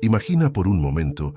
Imagina por un momento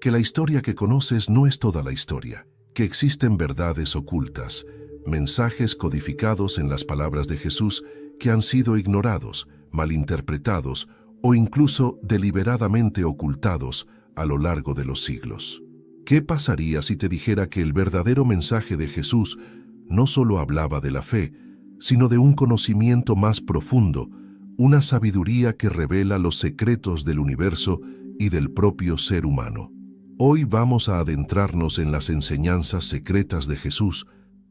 que la historia que conoces no es toda la historia, que existen verdades ocultas, mensajes codificados en las palabras de Jesús que han sido ignorados, malinterpretados o incluso deliberadamente ocultados a lo largo de los siglos. ¿Qué pasaría si te dijera que el verdadero mensaje de Jesús no solo hablaba de la fe, sino de un conocimiento más profundo, una sabiduría que revela los secretos del universo y del propio ser humano? Hoy vamos a adentrarnos en las enseñanzas secretas de Jesús,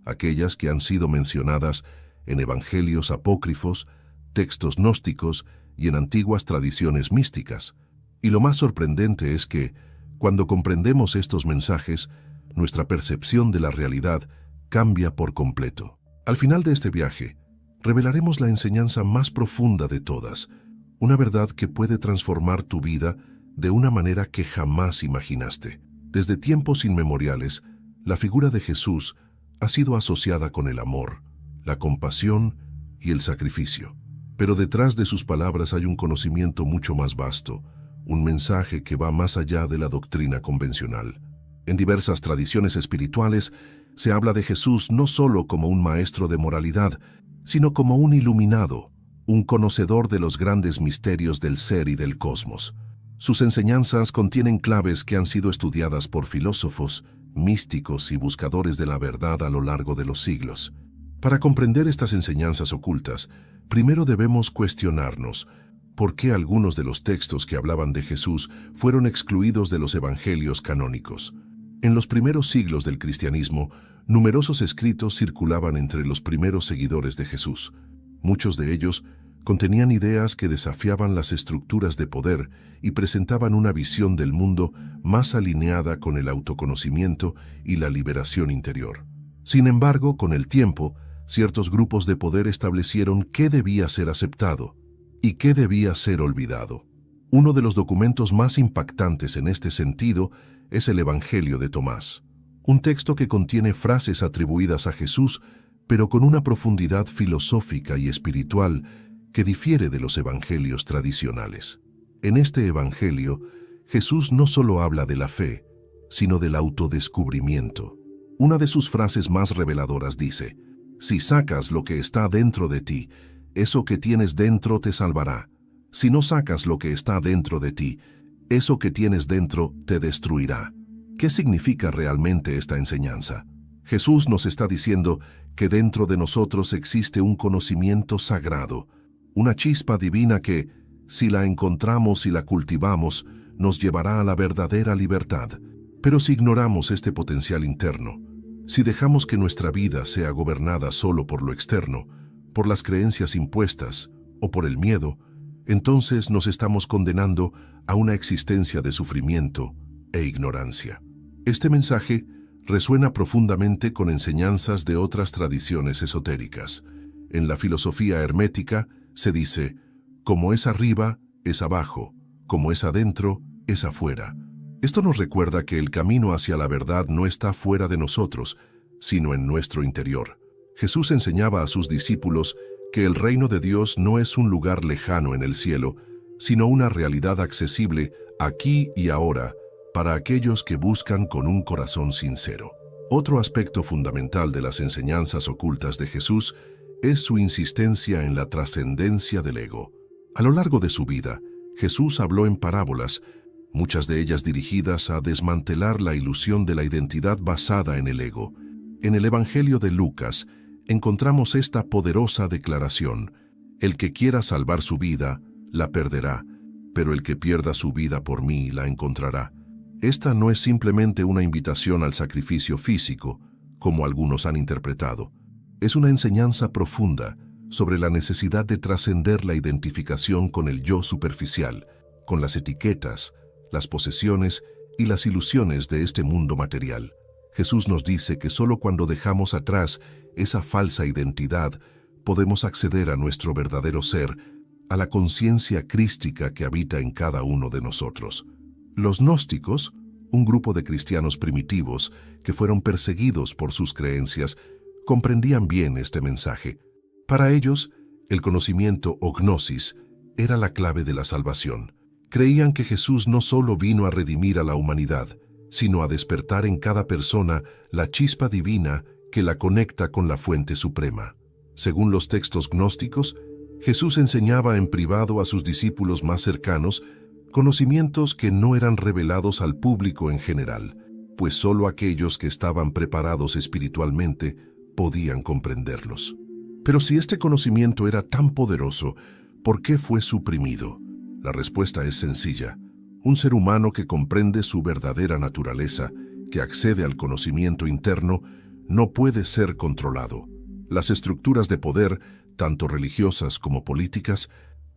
aquellas que han sido mencionadas en evangelios apócrifos, textos gnósticos y en antiguas tradiciones místicas. Y lo más sorprendente es que, cuando comprendemos estos mensajes, nuestra percepción de la realidad cambia por completo. Al final de este viaje, revelaremos la enseñanza más profunda de todas, una verdad que puede transformar tu vida de una manera que jamás imaginaste. Desde tiempos inmemoriales, la figura de Jesús ha sido asociada con el amor, la compasión y el sacrificio. Pero detrás de sus palabras hay un conocimiento mucho más vasto, un mensaje que va más allá de la doctrina convencional. En diversas tradiciones espirituales se habla de Jesús no solo como un maestro de moralidad, sino como un iluminado, un conocedor de los grandes misterios del ser y del cosmos. Sus enseñanzas contienen claves que han sido estudiadas por filósofos, místicos y buscadores de la verdad a lo largo de los siglos. Para comprender estas enseñanzas ocultas, primero debemos cuestionarnos por qué algunos de los textos que hablaban de Jesús fueron excluidos de los evangelios canónicos. En los primeros siglos del cristianismo, numerosos escritos circulaban entre los primeros seguidores de Jesús. Muchos de ellos contenían ideas que desafiaban las estructuras de poder y presentaban una visión del mundo más alineada con el autoconocimiento y la liberación interior. Sin embargo, con el tiempo, ciertos grupos de poder establecieron qué debía ser aceptado y qué debía ser olvidado. Uno de los documentos más impactantes en este sentido es el Evangelio de Tomás, un texto que contiene frases atribuidas a Jesús, pero con una profundidad filosófica y espiritual que difiere de los evangelios tradicionales. En este evangelio, Jesús no solo habla de la fe, sino del autodescubrimiento. Una de sus frases más reveladoras dice: «Si sacas lo que está dentro de ti, eso que tienes dentro te salvará. Si no sacas lo que está dentro de ti, eso que tienes dentro te destruirá». ¿Qué significa realmente esta enseñanza? Jesús nos está diciendo que dentro de nosotros existe un conocimiento sagrado, una chispa divina que, si la encontramos y la cultivamos, nos llevará a la verdadera libertad. Pero si ignoramos este potencial interno, si dejamos que nuestra vida sea gobernada solo por lo externo, por las creencias impuestas o por el miedo, entonces nos estamos condenando a una existencia de sufrimiento e ignorancia. Este mensaje resuena profundamente con enseñanzas de otras tradiciones esotéricas. En la filosofía hermética se dice: como es arriba, es abajo, como es adentro, es afuera. Esto nos recuerda que el camino hacia la verdad no está fuera de nosotros, sino en nuestro interior. Jesús enseñaba a sus discípulos que el reino de Dios no es un lugar lejano en el cielo, sino una realidad accesible aquí y ahora para aquellos que buscan con un corazón sincero. Otro aspecto fundamental de las enseñanzas ocultas de Jesús es su insistencia en la trascendencia del ego. A lo largo de su vida, Jesús habló en parábolas, muchas de ellas dirigidas a desmantelar la ilusión de la identidad basada en el ego. En el Evangelio de Lucas encontramos esta poderosa declaración: «El que quiera salvar su vida, la perderá, pero el que pierda su vida por mí, la encontrará». Esta no es simplemente una invitación al sacrificio físico, como algunos han interpretado. Es una enseñanza profunda sobre la necesidad de trascender la identificación con el yo superficial, con las etiquetas, las posesiones y las ilusiones de este mundo material. Jesús nos dice que solo cuando dejamos atrás esa falsa identidad podemos acceder a nuestro verdadero ser, a la conciencia crística que habita en cada uno de nosotros. Los gnósticos, un grupo de cristianos primitivos que fueron perseguidos por sus creencias, comprendían bien este mensaje. Para ellos, el conocimiento o gnosis era la clave de la salvación. Creían que Jesús no solo vino a redimir a la humanidad, sino a despertar en cada persona la chispa divina que la conecta con la fuente suprema. Según los textos gnósticos, Jesús enseñaba en privado a sus discípulos más cercanos conocimientos que no eran revelados al público en general, pues solo aquellos que estaban preparados espiritualmente podían comprenderlos. Pero si este conocimiento era tan poderoso, ¿por qué fue suprimido? La respuesta es sencilla. Un ser humano que comprende su verdadera naturaleza, que accede al conocimiento interno, no puede ser controlado. Las estructuras de poder, tanto religiosas como políticas,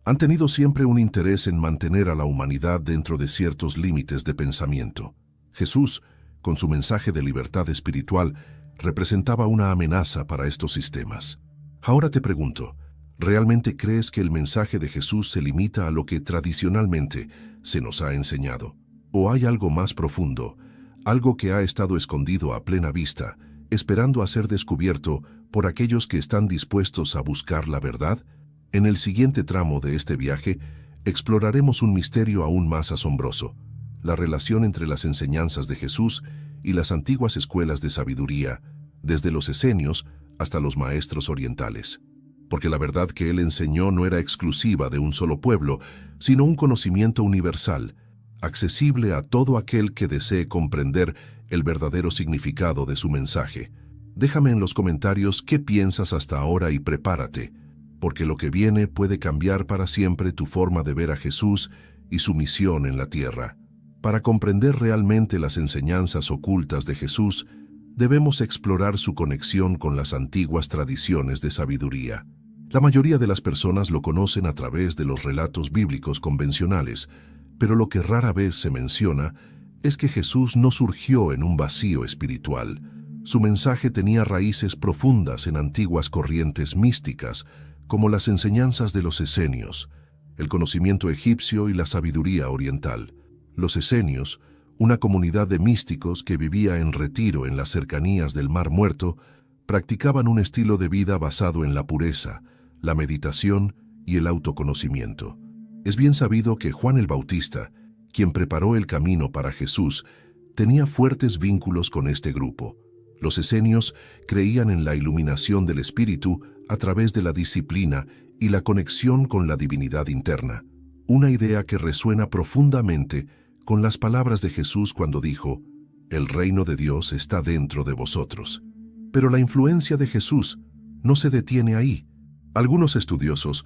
han tenido siempre un interés en mantener a la humanidad dentro de ciertos límites de pensamiento. Jesús, con su mensaje de libertad espiritual, representaba una amenaza para estos sistemas. Ahora te pregunto, ¿realmente crees que el mensaje de Jesús se limita a lo que tradicionalmente se nos ha enseñado? ¿O hay algo más profundo, algo que ha estado escondido a plena vista, esperando a ser descubierto por aquellos que están dispuestos a buscar la verdad? En el siguiente tramo de este viaje, exploraremos un misterio aún más asombroso: la relación entre las enseñanzas de Jesús y las antiguas escuelas de sabiduría, desde los esenios hasta los maestros orientales. Porque la verdad que él enseñó no era exclusiva de un solo pueblo, sino un conocimiento universal, accesible a todo aquel que desee comprender el verdadero significado de su mensaje. Déjame en los comentarios qué piensas hasta ahora y prepárate, porque lo que viene puede cambiar para siempre tu forma de ver a Jesús y su misión en la tierra. Para comprender realmente las enseñanzas ocultas de Jesús, debemos explorar su conexión con las antiguas tradiciones de sabiduría. La mayoría de las personas lo conocen a través de los relatos bíblicos convencionales, pero lo que rara vez se menciona es que Jesús no surgió en un vacío espiritual. Su mensaje tenía raíces profundas en antiguas corrientes místicas, como las enseñanzas de los esenios, el conocimiento egipcio y la sabiduría oriental. Los esenios, una comunidad de místicos que vivía en retiro en las cercanías del Mar Muerto, practicaban un estilo de vida basado en la pureza, la meditación y el autoconocimiento. Es bien sabido que Juan el Bautista, quien preparó el camino para Jesús, tenía fuertes vínculos con este grupo. Los esenios creían en la iluminación del espíritu a través de la disciplina y la conexión con la divinidad interna, una idea que resuena profundamente con las palabras de Jesús cuando dijo: «El reino de Dios está dentro de vosotros». Pero la influencia de Jesús no se detiene ahí. Algunos estudiosos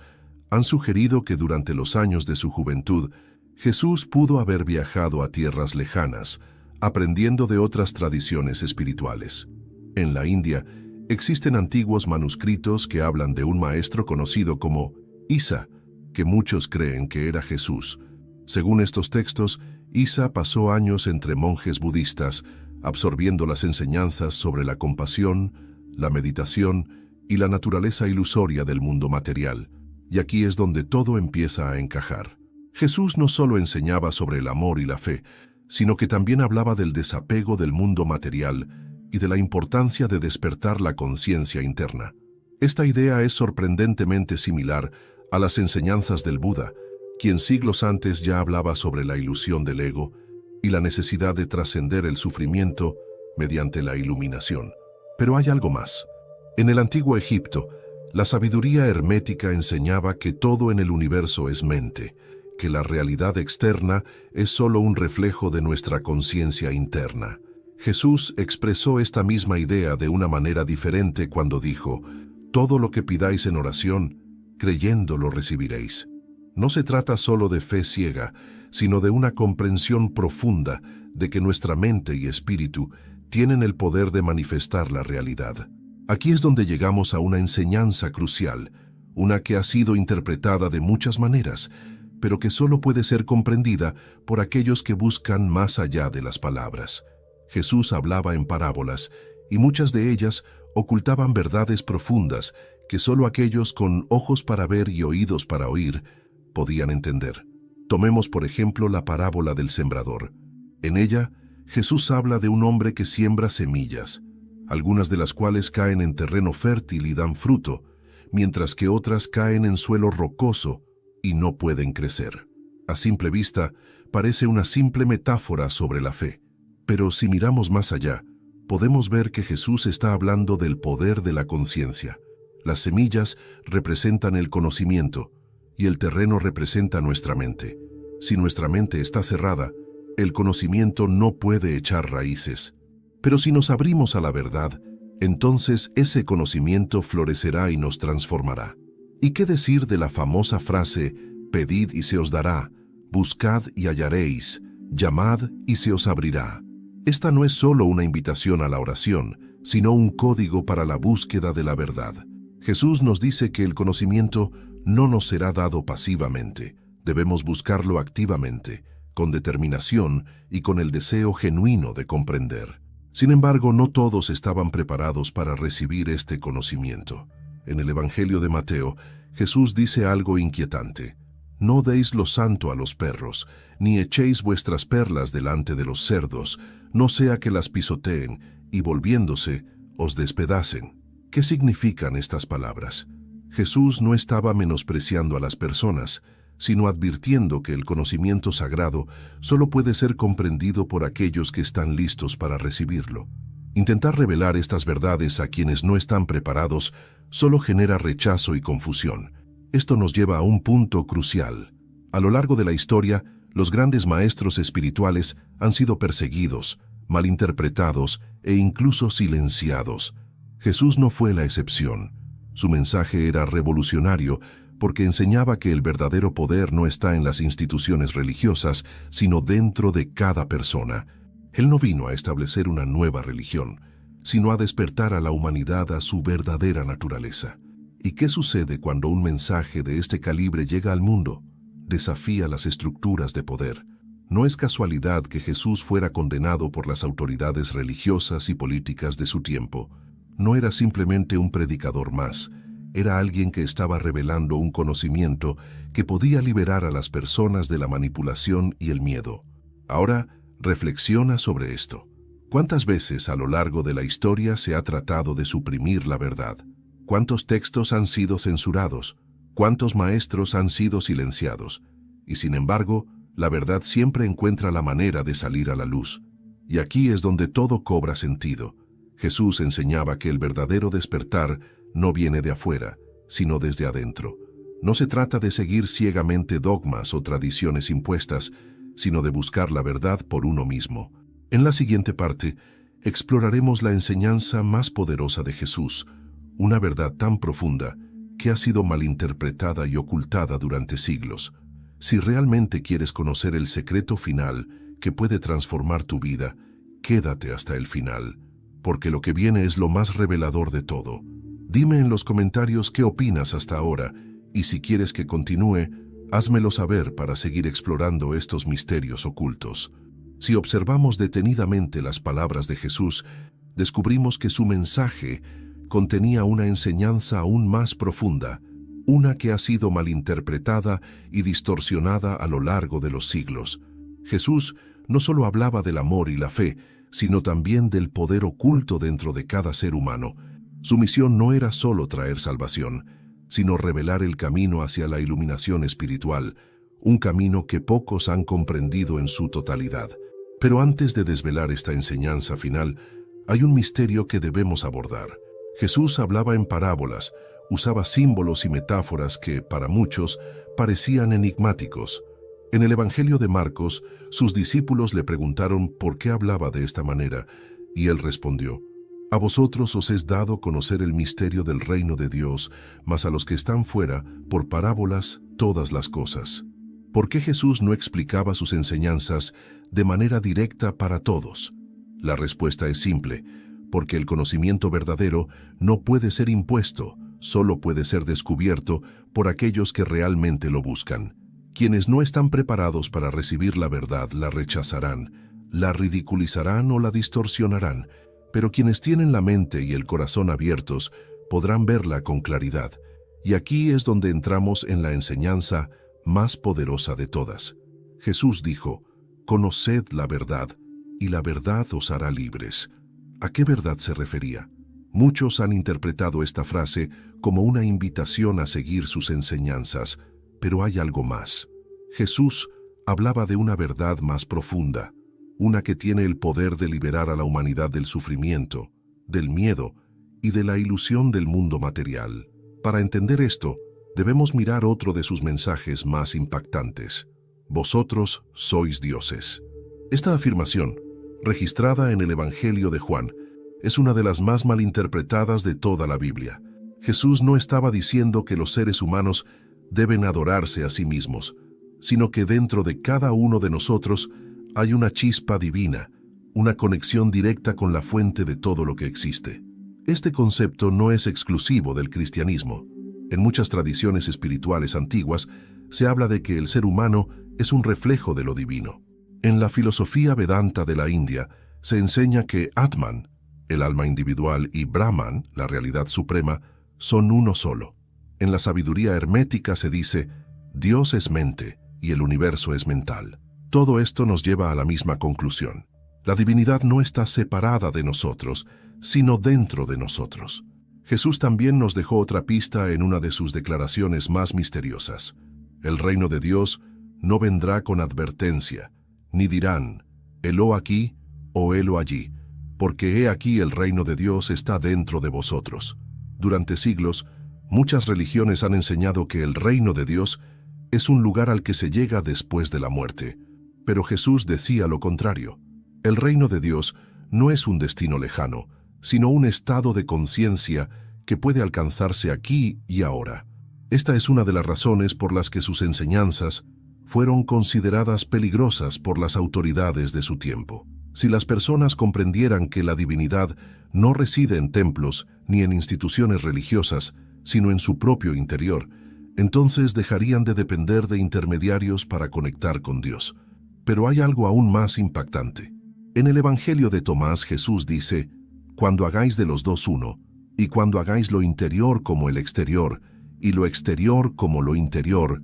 han sugerido que durante los años de su juventud, Jesús pudo haber viajado a tierras lejanas, aprendiendo de otras tradiciones espirituales. En la India, existen antiguos manuscritos que hablan de un maestro conocido como Isa, que muchos creen que era Jesús. Según estos textos, Isa pasó años entre monjes budistas, absorbiendo las enseñanzas sobre la compasión, la meditación y la naturaleza ilusoria del mundo material. Y aquí es donde todo empieza a encajar. Jesús no solo enseñaba sobre el amor y la fe, sino que también hablaba del desapego del mundo material y de la importancia de despertar la conciencia interna. Esta idea es sorprendentemente similar a las enseñanzas del Buda, quien siglos antes ya hablaba sobre la ilusión del ego y la necesidad de trascender el sufrimiento mediante la iluminación. Pero hay algo más. En el antiguo Egipto, la sabiduría hermética enseñaba que todo en el universo es mente, que la realidad externa es solo un reflejo de nuestra conciencia interna. Jesús expresó esta misma idea de una manera diferente cuando dijo: «Todo lo que pidáis en oración, creyendo lo recibiréis». No se trata solo de fe ciega, sino de una comprensión profunda de que nuestra mente y espíritu tienen el poder de manifestar la realidad. Aquí es donde llegamos a una enseñanza crucial, una que ha sido interpretada de muchas maneras, pero que solo puede ser comprendida por aquellos que buscan más allá de las palabras. Jesús hablaba en parábolas, y muchas de ellas ocultaban verdades profundas que solo aquellos con ojos para ver y oídos para oír podían entender. Tomemos, por ejemplo, la parábola del sembrador. En ella, Jesús habla de un hombre que siembra semillas, algunas de las cuales caen en terreno fértil y dan fruto, mientras que otras caen en suelo rocoso y no pueden crecer. A simple vista, parece una simple metáfora sobre la fe. Pero si miramos más allá, podemos ver que Jesús está hablando del poder de la conciencia. Las semillas representan el conocimiento y el terreno representa nuestra mente. Si nuestra mente está cerrada, el conocimiento no puede echar raíces. Pero si nos abrimos a la verdad, entonces ese conocimiento florecerá y nos transformará. ¿Y qué decir de la famosa frase, pedid y se os dará, buscad y hallaréis, llamad y se os abrirá? Esta no es solo una invitación a la oración, sino un código para la búsqueda de la verdad. Jesús nos dice que el conocimiento no nos será dado pasivamente. Debemos buscarlo activamente, con determinación y con el deseo genuino de comprender. Sin embargo, no todos estaban preparados para recibir este conocimiento. En el Evangelio de Mateo, Jesús dice algo inquietante. No deis lo santo a los perros, ni echéis vuestras perlas delante de los cerdos, no sea que las pisoteen y volviéndose os despedacen. ¿Qué significan estas palabras? Jesús no estaba menospreciando a las personas, sino advirtiendo que el conocimiento sagrado solo puede ser comprendido por aquellos que están listos para recibirlo. Intentar revelar estas verdades a quienes no están preparados solo genera rechazo y confusión. Esto nos lleva a un punto crucial. A lo largo de la historia, los grandes maestros espirituales han sido perseguidos, malinterpretados e incluso silenciados. Jesús no fue la excepción. Su mensaje era revolucionario porque enseñaba que el verdadero poder no está en las instituciones religiosas, sino dentro de cada persona. Él no vino a establecer una nueva religión, sino a despertar a la humanidad a su verdadera naturaleza. ¿Y qué sucede cuando un mensaje de este calibre llega al mundo? Desafía las estructuras de poder. No es casualidad que Jesús fuera condenado por las autoridades religiosas y políticas de su tiempo. No era simplemente un predicador más, era alguien que estaba revelando un conocimiento que podía liberar a las personas de la manipulación y el miedo. Ahora, reflexiona sobre esto. ¿Cuántas veces a lo largo de la historia se ha tratado de suprimir la verdad? ¿Cuántos textos han sido censurados? ¿Cuántos maestros han sido silenciados? Y sin embargo, la verdad siempre encuentra la manera de salir a la luz. Y aquí es donde todo cobra sentido. Jesús enseñaba que el verdadero despertar no viene de afuera, sino desde adentro. No se trata de seguir ciegamente dogmas o tradiciones impuestas, sino de buscar la verdad por uno mismo. En la siguiente parte, exploraremos la enseñanza más poderosa de Jesús, una verdad tan profunda que ha sido malinterpretada y ocultada durante siglos. Si realmente quieres conocer el secreto final que puede transformar tu vida, quédate hasta el final, porque lo que viene es lo más revelador de todo. Dime en los comentarios qué opinas hasta ahora, y si quieres que continúe, házmelo saber para seguir explorando estos misterios ocultos. Si observamos detenidamente las palabras de Jesús, descubrimos que su mensaje contenía una enseñanza aún más profunda, una que ha sido malinterpretada y distorsionada a lo largo de los siglos. Jesús no solo hablaba del amor y la fe, sino también del poder oculto dentro de cada ser humano. Su misión no era solo traer salvación, sino revelar el camino hacia la iluminación espiritual, un camino que pocos han comprendido en su totalidad. Pero antes de desvelar esta enseñanza final, hay un misterio que debemos abordar. Jesús hablaba en parábolas, usaba símbolos y metáforas que, para muchos, parecían enigmáticos. En el Evangelio de Marcos, sus discípulos le preguntaron por qué hablaba de esta manera, y él respondió: «A vosotros os es dado conocer el misterio del reino de Dios, mas a los que están fuera, por parábolas, todas las cosas». ¿Por qué Jesús no explicaba sus enseñanzas de manera directa para todos? La respuesta es simple: porque el conocimiento verdadero no puede ser impuesto, solo puede ser descubierto por aquellos que realmente lo buscan. Quienes no están preparados para recibir la verdad la rechazarán, la ridiculizarán o la distorsionarán, pero quienes tienen la mente y el corazón abiertos podrán verla con claridad. Y aquí es donde entramos en la enseñanza más poderosa de todas. Jesús dijo: «Conoced la verdad, y la verdad os hará libres». ¿A qué verdad se refería? Muchos han interpretado esta frase como una invitación a seguir sus enseñanzas, pero hay algo más. Jesús hablaba de una verdad más profunda, una que tiene el poder de liberar a la humanidad del sufrimiento, del miedo y de la ilusión del mundo material. Para entender esto, debemos mirar otro de sus mensajes más impactantes. Vosotros sois dioses. Esta afirmación, registrada en el Evangelio de Juan, es una de las más malinterpretadas de toda la Biblia. Jesús no estaba diciendo que los seres humanos deben adorarse a sí mismos, sino que dentro de cada uno de nosotros hay una chispa divina, una conexión directa con la fuente de todo lo que existe. Este concepto no es exclusivo del cristianismo. En muchas tradiciones espirituales antiguas se habla de que el ser humano es un reflejo de lo divino. En la filosofía Vedanta de la India se enseña que Atman, el alma individual, y Brahman, la realidad suprema, son uno solo. En la sabiduría hermética se dice, Dios es mente y el universo es mental. Todo esto nos lleva a la misma conclusión. La divinidad no está separada de nosotros, sino dentro de nosotros. Jesús también nos dejó otra pista en una de sus declaraciones más misteriosas. El reino de Dios no vendrá con advertencia, ni dirán, helo aquí o helo allí, porque he aquí el reino de Dios está dentro de vosotros. Durante siglos, muchas religiones han enseñado que el reino de Dios es un lugar al que se llega después de la muerte. Pero Jesús decía lo contrario. El reino de Dios no es un destino lejano, sino un estado de conciencia que puede alcanzarse aquí y ahora. Esta es una de las razones por las que sus enseñanzas fueron consideradas peligrosas por las autoridades de su tiempo. Si las personas comprendieran que la divinidad no reside en templos ni en instituciones religiosas, sino en su propio interior, entonces dejarían de depender de intermediarios para conectar con Dios. Pero hay algo aún más impactante. En el Evangelio de Tomás, Jesús dice, «Cuando hagáis de los dos uno, y cuando hagáis lo interior como el exterior, y lo exterior como lo interior,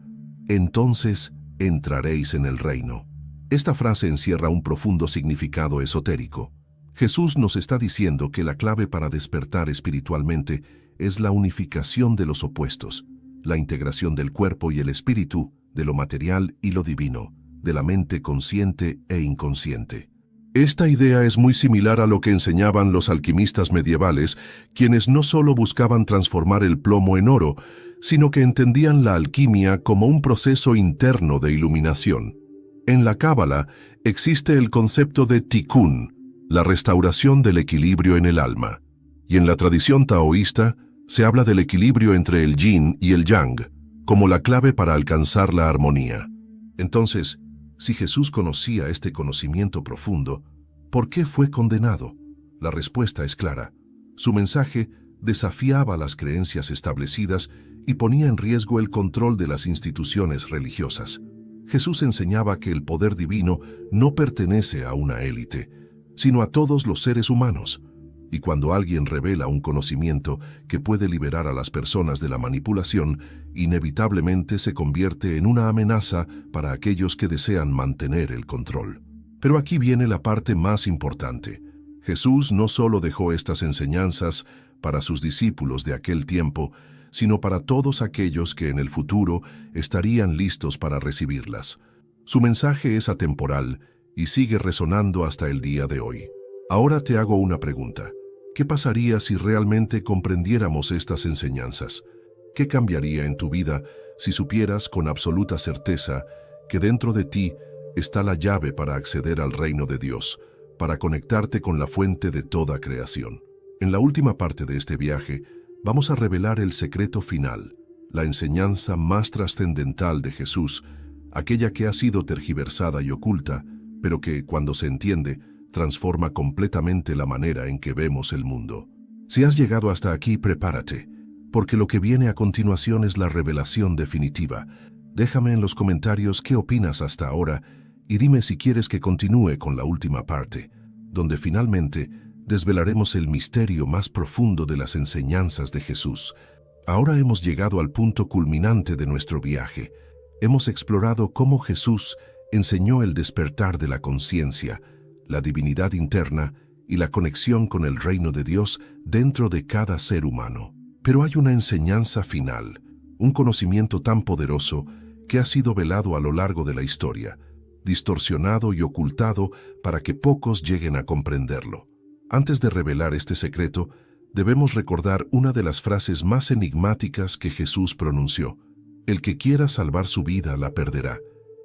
entonces entraréis en el reino». Esta frase encierra un profundo significado esotérico. Jesús nos está diciendo que la clave para despertar espiritualmente es la unificación de los opuestos, la integración del cuerpo y el espíritu, de lo material y lo divino, de la mente consciente e inconsciente. Esta idea es muy similar a lo que enseñaban los alquimistas medievales, quienes no solo buscaban transformar el plomo en oro, sino que entendían la alquimia como un proceso interno de iluminación. En la Cábala existe el concepto de tikkun, la restauración del equilibrio en el alma, y en la tradición taoísta se habla del equilibrio entre el yin y el yang, como la clave para alcanzar la armonía. Entonces, si Jesús conocía este conocimiento profundo, ¿por qué fue condenado? La respuesta es clara. Su mensaje desafiaba las creencias establecidas y ponía en riesgo el control de las instituciones religiosas. Jesús enseñaba que el poder divino no pertenece a una élite, sino a todos los seres humanos. Y cuando alguien revela un conocimiento que puede liberar a las personas de la manipulación, inevitablemente se convierte en una amenaza para aquellos que desean mantener el control. Pero aquí viene la parte más importante. Jesús no solo dejó estas enseñanzas para sus discípulos de aquel tiempo, sino para todos aquellos que en el futuro estarían listos para recibirlas. Su mensaje es atemporal y sigue resonando hasta el día de hoy. Ahora te hago una pregunta. ¿Qué pasaría si realmente comprendiéramos estas enseñanzas? ¿Qué cambiaría en tu vida si supieras con absoluta certeza que dentro de ti está la llave para acceder al reino de Dios, para conectarte con la fuente de toda creación? En la última parte de este viaje, vamos a revelar el secreto final, la enseñanza más trascendental de Jesús, aquella que ha sido tergiversada y oculta, pero que, cuando se entiende, transforma completamente la manera en que vemos el mundo. Si has llegado hasta aquí, prepárate, porque lo que viene a continuación es la revelación definitiva. Déjame en los comentarios qué opinas hasta ahora y dime si quieres que continúe con la última parte, donde finalmente desvelaremos el misterio más profundo de las enseñanzas de Jesús. Ahora hemos llegado al punto culminante de nuestro viaje. Hemos explorado cómo Jesús enseñó el despertar de la conciencia, la divinidad interna y la conexión con el reino de Dios dentro de cada ser humano. Pero hay una enseñanza final, un conocimiento tan poderoso que ha sido velado a lo largo de la historia, distorsionado y ocultado para que pocos lleguen a comprenderlo. Antes de revelar este secreto, debemos recordar una de las frases más enigmáticas que Jesús pronunció: el que quiera salvar su vida la perderá,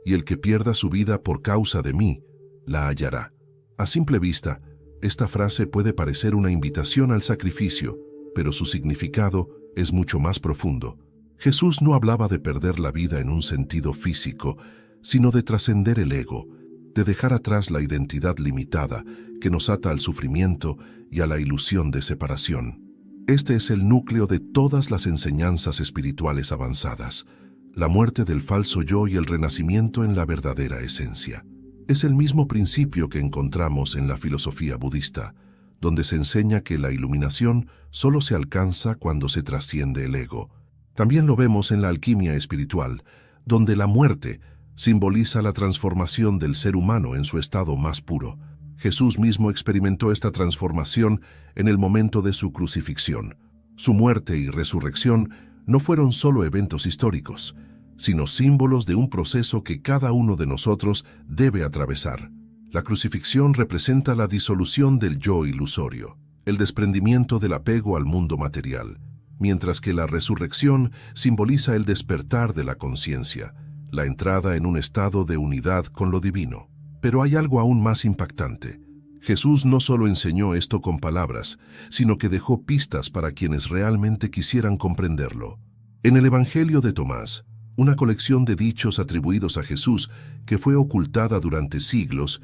y el que pierda su vida por causa de mí, la hallará. A simple vista, esta frase puede parecer una invitación al sacrificio, pero su significado es mucho más profundo. Jesús no hablaba de perder la vida en un sentido físico, sino de trascender el ego, de dejar atrás la identidad limitada que nos ata al sufrimiento y a la ilusión de separación. Este es el núcleo de todas las enseñanzas espirituales avanzadas: la muerte del falso yo y el renacimiento en la verdadera esencia. Es el mismo principio que encontramos en la filosofía budista, donde se enseña que la iluminación solo se alcanza cuando se trasciende el ego. También lo vemos en la alquimia espiritual, donde la muerte simboliza la transformación del ser humano en su estado más puro. Jesús mismo experimentó esta transformación en el momento de su crucifixión. Su muerte y resurrección no fueron solo eventos históricos, sino símbolos de un proceso que cada uno de nosotros debe atravesar. La crucifixión representa la disolución del yo ilusorio, el desprendimiento del apego al mundo material, mientras que la resurrección simboliza el despertar de la conciencia, la entrada en un estado de unidad con lo divino. Pero hay algo aún más impactante. Jesús no solo enseñó esto con palabras, sino que dejó pistas para quienes realmente quisieran comprenderlo. En el Evangelio de Tomás, una colección de dichos atribuidos a Jesús que fue ocultada durante siglos,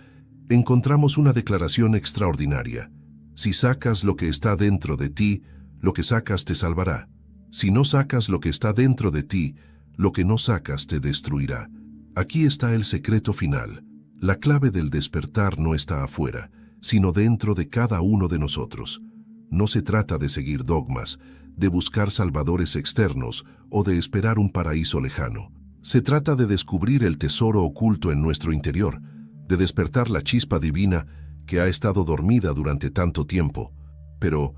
encontramos una declaración extraordinaria: si sacas lo que está dentro de ti, lo que sacas te salvará. Si no sacas lo que está dentro de ti, lo que no sacas te destruirá. Aquí está el secreto final. La clave del despertar no está afuera, sino dentro de cada uno de nosotros. No se trata de seguir dogmas, de buscar salvadores externos o de esperar un paraíso lejano. Se trata de descubrir el tesoro oculto en nuestro interior, de despertar la chispa divina que ha estado dormida durante tanto tiempo. Pero,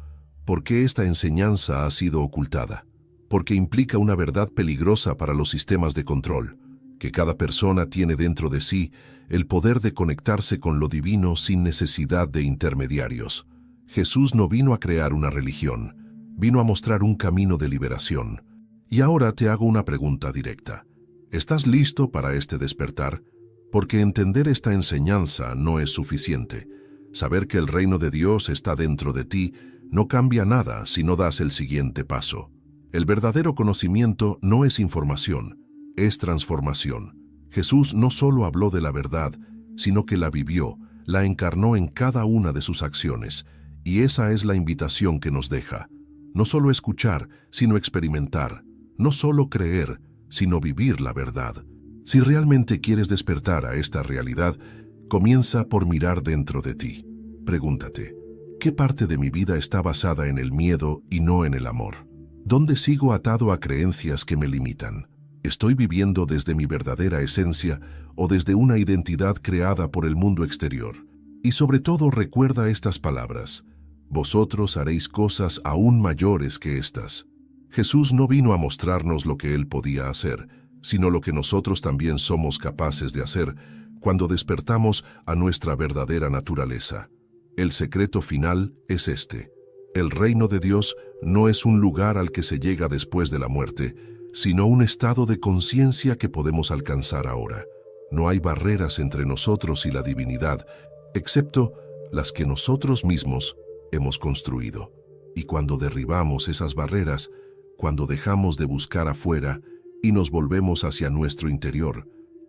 ¿por qué esta enseñanza ha sido ocultada? Porque implica una verdad peligrosa para los sistemas de control, que cada persona tiene dentro de sí el poder de conectarse con lo divino sin necesidad de intermediarios. Jesús no vino a crear una religión, vino a mostrar un camino de liberación. Y ahora te hago una pregunta directa. ¿Estás listo para este despertar? Porque entender esta enseñanza no es suficiente. Saber que el reino de Dios está dentro de ti no cambia nada si no das el siguiente paso. El verdadero conocimiento no es información, es transformación. Jesús no solo habló de la verdad, sino que la vivió, la encarnó en cada una de sus acciones, y esa es la invitación que nos deja. No solo escuchar, sino experimentar. No solo creer, sino vivir la verdad. Si realmente quieres despertar a esta realidad, comienza por mirar dentro de ti. Pregúntate, ¿qué parte de mi vida está basada en el miedo y no en el amor? ¿Dónde sigo atado a creencias que me limitan? ¿Estoy viviendo desde mi verdadera esencia o desde una identidad creada por el mundo exterior? Y sobre todo recuerda estas palabras: vosotros haréis cosas aún mayores que estas. Jesús no vino a mostrarnos lo que Él podía hacer, sino lo que nosotros también somos capaces de hacer cuando despertamos a nuestra verdadera naturaleza. El secreto final es este: el reino de Dios no es un lugar al que se llega después de la muerte, sino un estado de conciencia que podemos alcanzar ahora. No hay barreras entre nosotros y la divinidad, excepto las que nosotros mismos hemos construido. Y cuando derribamos esas barreras, cuando dejamos de buscar afuera y nos volvemos hacia nuestro interior,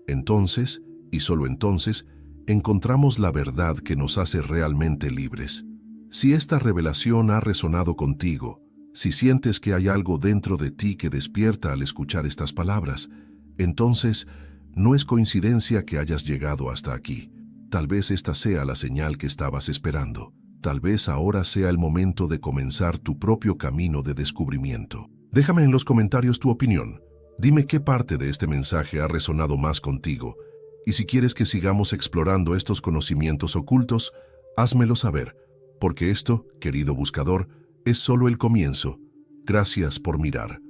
entonces, y solo entonces, encontramos la verdad que nos hace realmente libres. Si esta revelación ha resonado contigo, si sientes que hay algo dentro de ti que despierta al escuchar estas palabras, entonces no es coincidencia que hayas llegado hasta aquí. Tal vez esta sea la señal que estabas esperando. Tal vez ahora sea el momento de comenzar tu propio camino de descubrimiento. Déjame en los comentarios tu opinión. Dime qué parte de este mensaje ha resonado más contigo. Y si quieres que sigamos explorando estos conocimientos ocultos, házmelo saber, porque esto, querido buscador, es solo el comienzo. Gracias por mirar.